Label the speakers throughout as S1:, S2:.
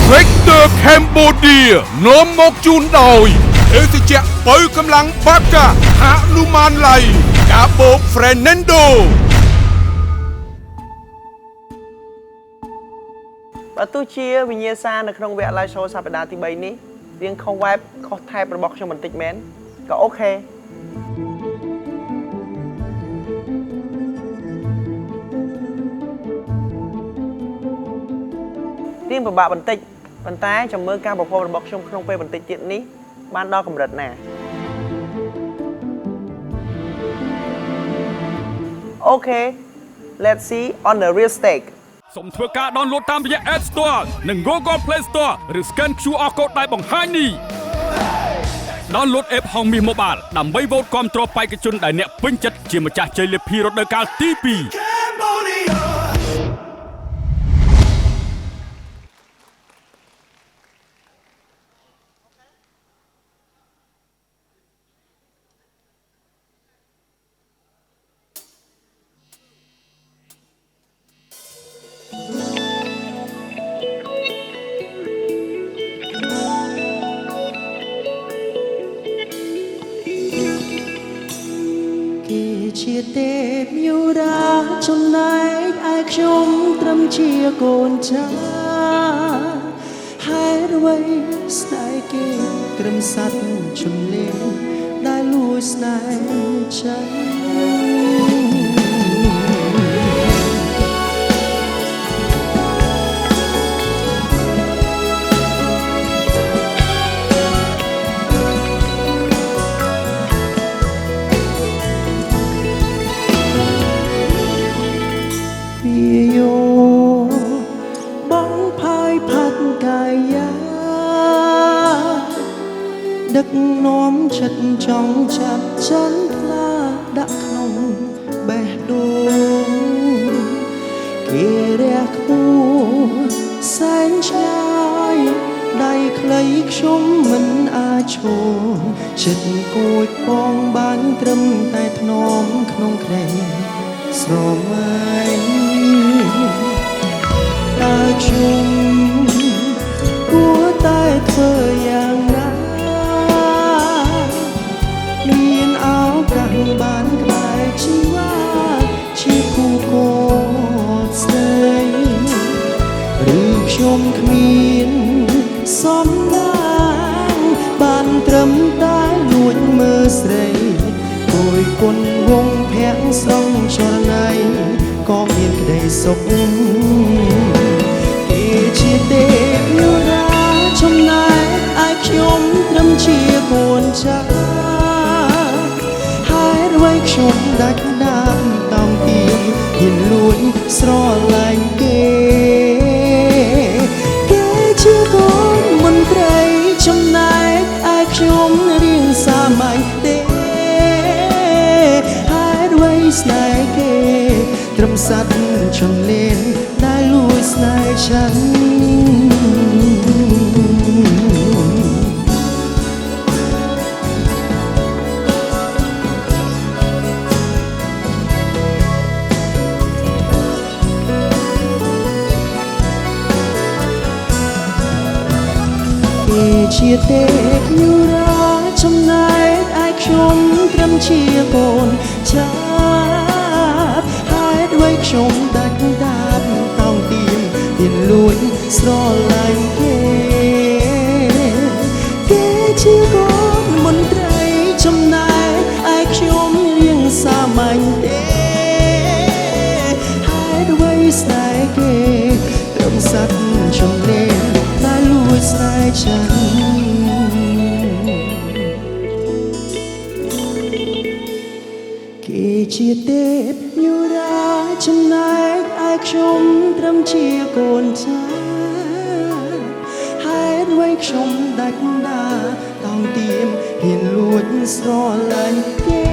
S1: เทรคเตอร์แคมโบเดียโน้มมกจูนดอยเอสเจเปิดกำลังบากาฮานุมานไลกาโบเฟรนนโด
S2: ประตูเชียวิญญาณซาในครองเวลาโชว์สัปดาห์ที่ใบนี้เรียงเข้าเว็บเข้าไทยประบอกชมบันติกแมนก็โอเคเรียงประบาบันติกบันท้ายจำเมื่อการประพบประบอกชมครองเปบันติกจิตนี้บ้านดอกกำลัดแน่โอเค let's see on the real stake
S3: สมធ្វើការដនឡូតតាមរយៈ App Store និង Google Play Store ឬ Scan QR Code ដែលបង្ហាញនេះដនឡូត App ហងមាស Mobile ដើម្បីវោតគាំទ្របេក្ខជនដែលអ្នកពេញចិត្តជាម្ចាស់ជ័យលាភីរដូវកាលទី2
S4: ជាទេពយុរាចំណែកឯខ្ញុំត្រឹមជាកូនចាហេតុអ្វីស្នេហ៍គេត្រឹមសត្វជំនាញដែលលួចស្នេហ៍ฉันដឹកនាំចិត្តចង់ចាប់ចិនផ្លាដាក់ក្នុងបេះដូងគេរះខ្ពស់សែនឆ្ងាយដៃខ្លីខ្ញុំមិនអាចឈរចិត្តគួចផងបានត្រឹមតែថ្នមក្នុងក្ដីស្រមៃតើខ្ញុំគួរតែធ្វើយ៉ាងណាមានឱកាសបានក្បែរជីវ៉ាជាគូកូនស្រីឬខ្ញុំគ្មានសំណាងបានត្រឹមតែលួចមើលស្រីគួយគុណវងភាំងស្រងចរណៃក៏មានក្តីសុខគេជាទេពយុរាចំណែកឯខ្ញុំត្រឹមជាកូនចាខ្ញុំដាច់ដាំតោងទីហ៊ានលួចស្រឡាញ់គេគេជាកូនមន្ត្រីចំណែកឯខ្ញុំរៀងសាមញ្ញទេហេតុអ្វីស្នេហ៍គេត្រឹមសត្វជន់លេនដែលលួចស្នេហ៍ฉันជាទេពយុរាចំណែកឯខ្ញុំត្រឹមជាកូនចាបហេតុអ្វីខ្ញុំដាច់ដាបតោងទៀមហ៊ានលួចស្រឡាញ់គេគេជាកូនមន្ត្រីចំណែកឯខ្ញុំរៀងសាមញ្ញទេហេតុអ្វីស្នេហ៍គេត្រឹមសត្វជំនាញដែលលួចស្នេហ៍ฉันគេជាទេពយុរាចំណែកឯខ្ញុំត្រឹមជាកូនចាហេតុអ្វីខ្ញុំដាច់ដាតោងទៀមហ៊ានលួចស្រឡាញ់គេ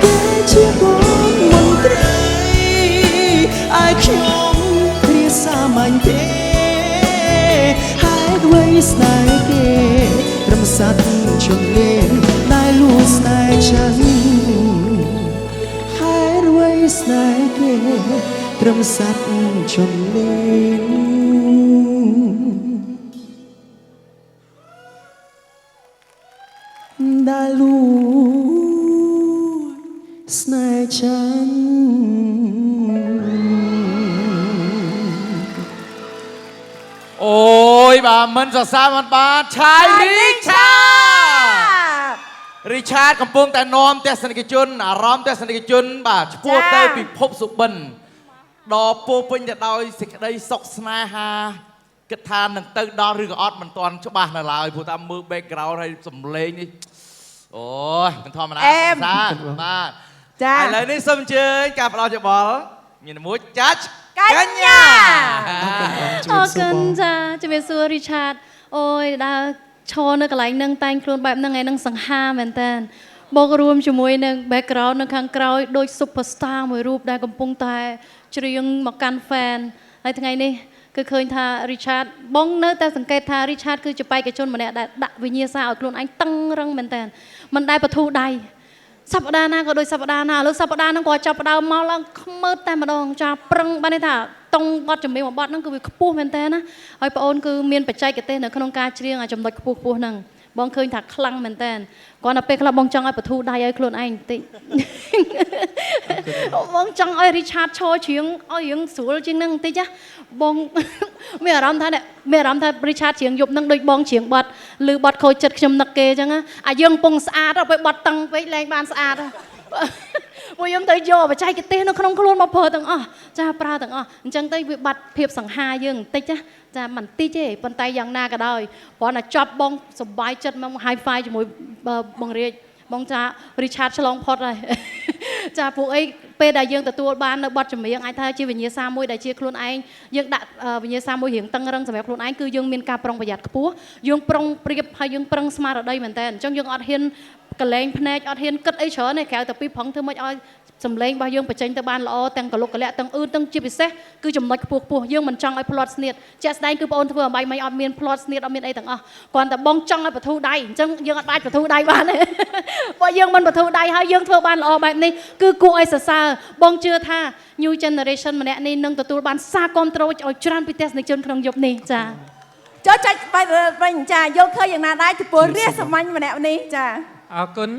S4: គេជាកូនមន្ត្រីឯខ្ញុំរៀងសាមញ្ញទេហេតុអ្វីស្នេហ៍គេត្រឹមសត្វជន់លេនដែលលួចស្នេហ៍ฉันហេតុអ្វីស្នេហ៍គេត្រឹមសត្វជន់លេន លួចស្នេហ៍ฉัน
S5: អូយបាទមិនសរសើរមិនបានឆាយរីឆារីឆាតកំពុងតែនាំទស្សនិកជនអារម្មណ៍ទស្សនិកជនបាទឆ្ពោះទៅពិភពសុបិនដ៏ពោពេញទៅដោយសេចក្តីសុខស្នេហាគិតថានឹងទៅដល់ឬក៏អត់មិនទាន់ច្បាស់នៅឡើយព្រោះតាមមើល background ហើយសំឡេងនេះអូយមិនធម្មតាបាទចាឥឡូវនេះសូមអញ្ជើញការផ្ដល់យោបល់មានមួយចាច់កញ្ញា
S6: អរគុណចាជំរាបសួររីឆាតអូយដើរឈរនៅកន្លែងនឹងតែងខ្លួនបែបហ្នឹងឯនឹងសង្ហាមែនតើបូករួមជាមួយនឹង background នៅខាងក្រោយដូច superstar មួយរូបដែលកំពុងតែច្រៀងមកកាន់ fan ហើយថ្ងៃនេះគឺឃើញថា Richard បងនៅតែសង្កេតថា Richard គឺជាបេក្ខជនម្នាក់ដែលដាក់វិញ្ញាសាឲ្យខ្លួនឯងតឹងរឹងមែនតើមិនដែលបធូរដៃសប្តាហ៍ណាក៏ដូចសប្តាហ៍ណាឥឡូវសប្តាហ៍ហ្នឹងក៏ចាប់ផ្ដើមមកឡើងខ្មើតែម្ដងចាប្រឹងបានន័យថាតុងបត់ចម្រៀងមួយបត់ហ្នឹងគឺវាខ្ពស់មែនតើណាហើយបងអូនគឺមានបច្ចេកទេសនៅក្នុងការច្រៀងឲ្យចំណុចខ្ពស់ហ្នឹងបងឃើញថាខ្លាំងមែនតើគាត់ទៅពេលខ្លះបងចង់ឲ្យបធូរដៃឲ្យខ្លួនឯងបន្តិចបងចង់ឲ្យ Richard ឈរច្រៀងឲ្យរៀងស្រួលជាងហ្នឹងបន្តិចណាបងមានអារម្មណ៍ថា Richard ច្រៀងយប់ហ្នឹងដូចបងច្រៀងបត់ឬបត់ខូចចិត្តខ្ញុំនឹកគេអញ្ចឹងណាអាយើងកំពុងស្អាតទៅពេលបត់តឹងពេកលែងបានស្អាតពួកយើងទៅយកបច្ចេកទេសនៅក្នុងខ្លួនមកប្រើទាំងអស់ចាប្រើទាំងអស់អញ្ចឹងទៅវាបាត់ភាពសង្ហាយើងបន្តិចណាចាមិនតិចទេប៉ុន្តែយ៉ាងណាក៏ដោយព្រោះតែចប់បងសប្បាយចិត្តមក high five ជាមួយបងរាជបងចា Richard ឆ្លងផុតហើយចាពួកអីពេលដែលយើងទទួលបាននៅបទចម្រៀងអាចថាជាវិញ្ញាសាមួយដែលជាខ្លួនឯងយើងដាក់វិញ្ញាសាមួយរៀងតឹងរឹងសម្រាប់ខ្លួនឯងគឺយើងមានការប្រុងប្រយ័ត្នខ្ពស់យើងប្រុងប្រៀបហើយយើងប្រឹងស្មារតីមែនតើអញ្ចឹងយើងអត់ហ៊ានកលែងភ្នែកអត់ហ៊ានគិតអីច្រើនទេក្រៅតែពីប្រឹងធ្វើម៉េចឲ្យសម្លេងរបស់យើងបញ្ចេញទៅបានល្អទាំងកលុកកលាក់ទាំងអឺទាំងជាពិសេសគឺចំណុចខ្ពស់ខ្ពស់យើងមិនចង់ឲ្យផ្លាត់ស្នៀតជាក់ស្ដែងគឺបងអូនធ្វើអ្វីមិនអត់មានផ្លាត់ស្នៀតអត់មានអីទាំងអស់គ្រាន់តែបងចង់ឲ្យបធូរដៃអញ្ចឹងយើងអត់អាចបធូរដៃបានទេបើយើងមិនបធូរដៃហើយយើងធ្វើបានល្អបែបនេះគឺគួរឲ្យសរសើរបងជឿថា New Generation ម្នាក់នេះនឹងទទួលបានសារគាំទ្រឲ្យច្រើនពីទស្សនិកជនក្នុងយប់នេះចា
S7: ចូលចាច់បែបវិញចាយល់ឃើញយ៉ាងណាដែរចំពោះរាសសាមញ្ញម្នាក់នេះចា
S8: អរគុណ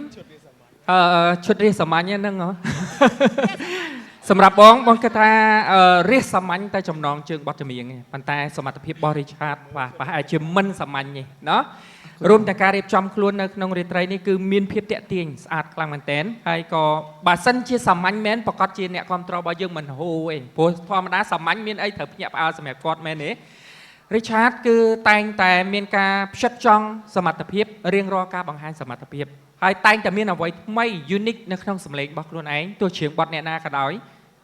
S8: ឈុតរាសសាមញ្ញហ្នឹងសម្រាប់បងគិតថារាសសាមញ្ញតែចំណងជើងបទចម្រៀងទេប៉ុន្តែសមត្ថភាពរបស់ Richard ប្រហែលជាមិនសាមញ្ញទេណោះរួមទាំងការរៀបចំខ្លួននៅក្នុងរាត្រីនេះគឺមានភាពតាក់ទាញស្អាតខ្លាំងមែនទែនហើយក៏បើសិនជាសាមញ្ញមែនប្រកាសជាអ្នកគ្រប់គ្រងរបស់យើងមិនហូរទេព្រោះធម្មតាសាមញ្ញមានអីត្រូវភ្ញាក់ផ្អើលសម្រាប់គាត់មែនទេ Richard គឺតែងតែមានការផ្ចិតផ្ចង់សមត្ថភាពរៀងរាល់ការបង្ហាញសមត្ថភាពហើយតែងតែមានអ្វីថ្មី unique នៅក្នុងសម្លេងរបស់ខ្លួនឯងទោះច្រៀងបទអ្នកណាក៏ដោយ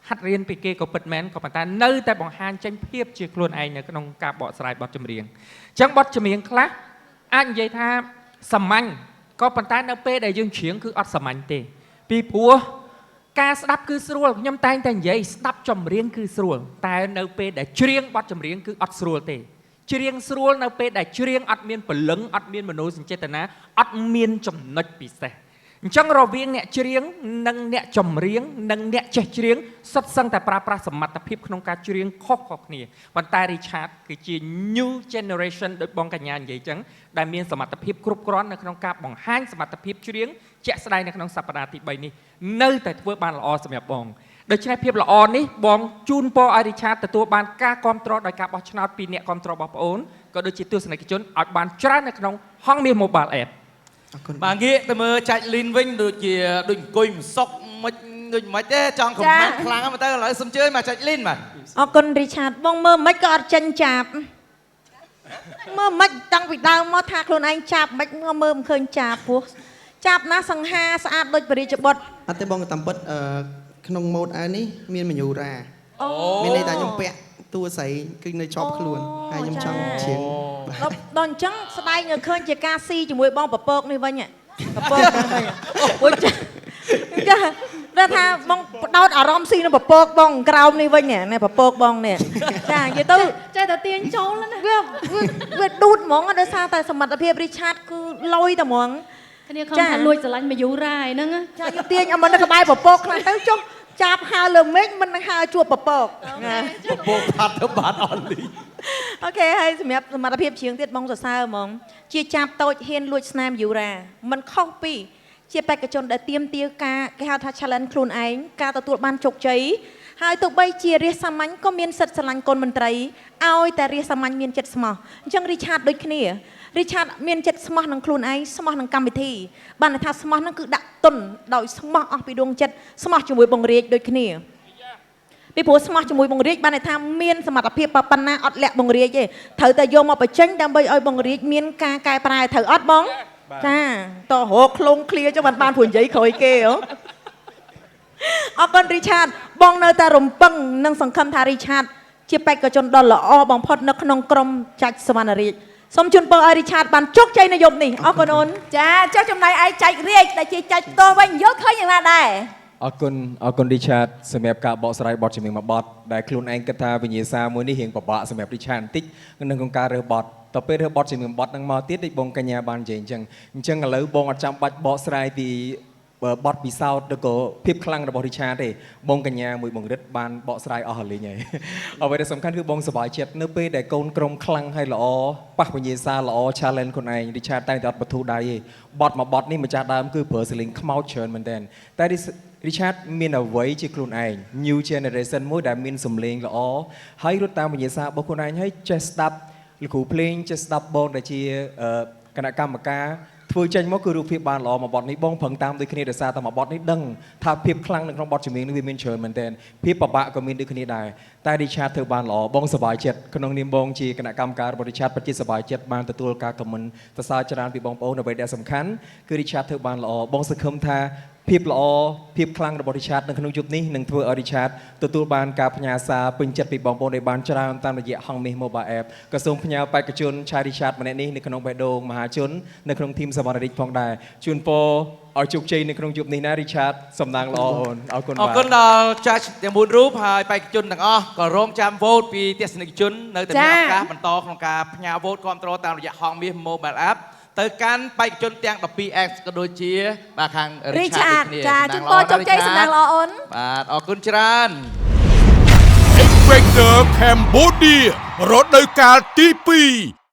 S8: ហាត់រៀនពីគេក៏ពិតមែនក៏ប៉ុន្តែនៅតែបង្ហាញចេញភាពជាខ្លួនឯងនៅក្នុងការបកស្រាយបទចម្រៀងអញ្ចឹងបទចម្រៀងខ្លះអាចនិយាយថាសាមញ្ញក៏ប៉ុន្តែនៅពេលដែលយើងច្រៀងគឺអត់សាមញ្ញទេពីព្រោះការស្ដាប់គឺស្រួលខ្ញុំតែងតែនិយាយស្ដាប់ចម្រៀងគឺស្រួលតែនៅពេលដែលច្រៀងបទចម្រៀងគឺអត់ស្រួលទេច្រៀងស្រួលនៅពេលដែលច្រៀងអត់មានពលឹងអត់មានមនោសញ្ចេតនាអត់មានចំណុចពិសេសអញ្ចឹងរវាងអ្នកច្រៀងនិងអ្នកចម្រៀងនិងអ្នកចេះច្រៀងសុទ្ធសឹងតែប្រើប្រាស់សមត្ថភាពក្នុងការច្រៀងខុសៗគ្នាប៉ុន្តែ Richard គឺជា new generation ដោយបងកញ្ញានិយាយអញ្ចឹងដែលមានសមត្ថភាពគ្រប់គ្រាន់នៅក្នុងការបង្ហាញសមត្ថភាពច្រៀងជាក់ស្ដែងនៅក្នុងសប្តាហ៍ទី3នេះនៅតែធ្វើបានល្អសម្រាប់បងដូច្នេះភាពល្អនេះបងជូនពរឲ្យ Richard ទទួលបានការគាំទ្រដោយការបោះឆ្នោតពីអ្នកគាំទ្ររបស់បងអូនក៏ដូចជាទស្សនិកជនឲ្យបានច្រើននៅក្នុងហងមាស Mobile App
S5: បាទងាកទៅមើលចាច់លីនវិញដូចអង្គុយមិនសុកមិនដូចមិនទេចង់ខមមិនខ្លាំងមកទៅឥឡូវសុំជឿមកចាច់លីនបាទ
S7: អរគុណ Richard បងមើលមិនក៏អត់ចិញ្ចាប់មើលមិនតាំងពីដើមមកថាខ្លួនឯងចាប់មិនមើលមិនឃើញចាប់ពោះចាប់ណាសង្ហាស្អាតដូចបរិជ្ជបុត្រ
S4: អត់ទេបងតាមពិតក្នុងម៉ូតអាវនេះមានមញូរ៉ាមានន័យថាខ្ញុំពាក់តួស្រីគឺនៅជាប់ខ្លួនហើយខ្ញុំចង់ច្រៀង
S7: ដល់អញ្ចឹងស្ដែងឃើញជាការស៊ីជាមួយបងពពកនេះវិញពពកហ្នឹងវិញអូចាតែថាបងបដោតអារម្មណ៍ស៊ីនឹងពពកបងក្រោមនេះវិញនេះពពកបងនេះចានិយាយទៅ
S6: ចេះតែទាញចូលណា
S7: វាឌូតហ្មងដោយសារតែសមត្ថភាព Richard គឺលយតែហ្មង
S6: គ្នាខំថាលួចស្រឡាញ់មកយូររ៉ាយហ្នឹង
S7: ចាទាញឲ្យមិននៅក្បែរពពកខ្លះទៅចុះ ចាប់ហៅលើមេឃមិននឹងហៅជួបពពកណា
S5: ពពកផាត់ទៅបានអស់លី
S7: អូខេហើយសម្រាប់សមត្ថភាពច្រៀងទៀតបងសរសើរហ្មងជាចាប់តូចហ៊ានលួចស្នាមយូរ៉ាมันខុសពីជាបេក្ខជនដែលទៀមទាការគេហៅថា challenge ខ្លួនឯងការទទួលបានជោគជ័យហើយទោះបីជារាជសាមញ្ញក៏មានសិទ្ធិស្រឡាញ់កូនមន្ត្រីឲ្យតែរាជសាមញ្ញមានចិត្តស្មោះអញ្ចឹងរីឆាតដូចគ្នារីឆាតមានចិត្តស្មោះនឹងខ្លួនឯងស្មោះនឹងកម្មវិធីបានន័យថាស្មោះនឹងគឺដាក់ទុនដោយស្មោះអស់ពីដួងចិត្តស្មោះជាមួយបងរាជដូចគ្នាពីព្រោះស្មោះជាមួយបងរាជបានន័យថាមានសមត្ថភាពប៉ុណ្ណាអត់លាក់បងរាជទេត្រូវតែយកមកបញ្ចេញដើម្បីឲ្យបងរាជមានការកែប្រែត្រូវអត់បងចាតោះរកខ្លងឃ្លាចបានព្រោះនិយាយក្រោយគេហ៎អរគុណរីឆាតបងនៅតែរំពឹងនិងសង្ឃឹមថារីឆាតជាបេក្ខជនដ៏ល្អបំផុតនៅក្នុងក្រុមចាច់សវណ្ណរាជសូមជូនពរឲ្យរីឆាតបានជោគជ័យនៅយប់នេះអរគុណអូនចាចុះចំណែកឯងចែករាជដែលជាចែកផ្ទាល់វិញយល់ឃើញយ៉ាងណាដែរ
S9: អរគុណ Richard សម្រាប់ការបកស្រាយបទចម្រៀងមួយបទដែលខ្លួនឯងគិតថាវិញ្ញាសាមួយនេះរៀងពិបាកសម្រាប់ Richard បន្តិចនៅក្នុងការរើសបទតទៅពេលរើសបទចម្រៀងបទហ្នឹងមកទៀតដូចបងកញ្ញាបាននិយាយអញ្ចឹងឥឡូវបងអត់ចាំបាច់បកស្រាយពីបទពិសោធន៍ឬក៏ភាពខ្លាំងរបស់ Richard ទេបងកញ្ញាមួយបងរិទ្ធបានបកស្រាយអស់ហើយលេងហើយអ្វីដែលសំខាន់គឺបងសប្បាយចិត្តនៅពេលដែលកូនក្រុមខ្លាំងហើយល្អប៉ះវិញ្ញាសាល្អ challenge ខ្លួនឯង Richard តែងតែអត់បធូរដៃទេបទមួយបទនេះម្ចាស់ដើមគឺប្រើសលេងខ្មោចច្រើនមែនទែនតែ Richard មានអ្វីជាខ្លួនឯង new generation មួយដែលមានសំឡេងល្អហើយរត់តាមវិញ្ញាសារបស់ខ្លួនឯងហើយចេះស្ដាប់លោកគ្រូភ្លេងចេះស្ដាប់បងដែលជាគណៈកម្មការធ្វើចេញមកគឺរូបភាពបានល្អមកបទនេះបងប្រឹងតាមដូចគ្នាដោយសារតែមកបទនេះដឹងថាភាពខ្លាំងនៅក្នុងបទចម្រៀងនេះវាមានច្រើនមែនទែនភាពពិបាកក៏មានដូចគ្នាដែរតែ Richard ធ្វើបានល្អបងសប្បាយចិត្តក្នុងនាមបងជាគណៈកម្មការរបស់ Richard ពិតជាសប្បាយចិត្តបានទទួលការខមមិនសរសើរច្រើនពីបងប្អូនអ្វីដែលសំខាន់គឺ Richard ធ្វើបានល្អបងសង្ឃឹមថាភាពល្អភាពខ្លាំងរបស់ Richard នៅក្នុងយុគនេះនឹងធ្វើឲ្យ Richard ទទួលបានការផ្ញើសារពេញចិត្តពីបងប្អូនដែលបានច្រើនតាមរយៈហងមាស Mobile App ក៏សូមផ្ញើបេក្ខជនឆាយ Richard ម្នាក់នេះនៅក្នុងបេះដូងមហាជននៅក្នុងធីមសវណ្ណរាជផងដែរជូនពរឲ្យជោគជ័យនៅក្នុងយុគនេះណា Richard សំណាងល្អអូនអរគុណបាទអរគុណដល់ចាស់ទាំង4រូបហើយបេក្ខជនទាំងអស់ក៏រងចាំវោតពីទស្សនិកជននៅតែមានឱកាសបន្តក្នុងការផ្ញើវោតគ្រប់គ្រងតាមរយៈហងមាស Mobile App ទៅកាន់បេក្ខជនទាំង 12X ក៏ដូចជាបាទខាង Richard
S7: ចាជូនពរជោគជ័យសំណាងល្អអូន
S9: បាទអរគុណច្រើន
S1: Inspector Cambodia រដូវកាលទី2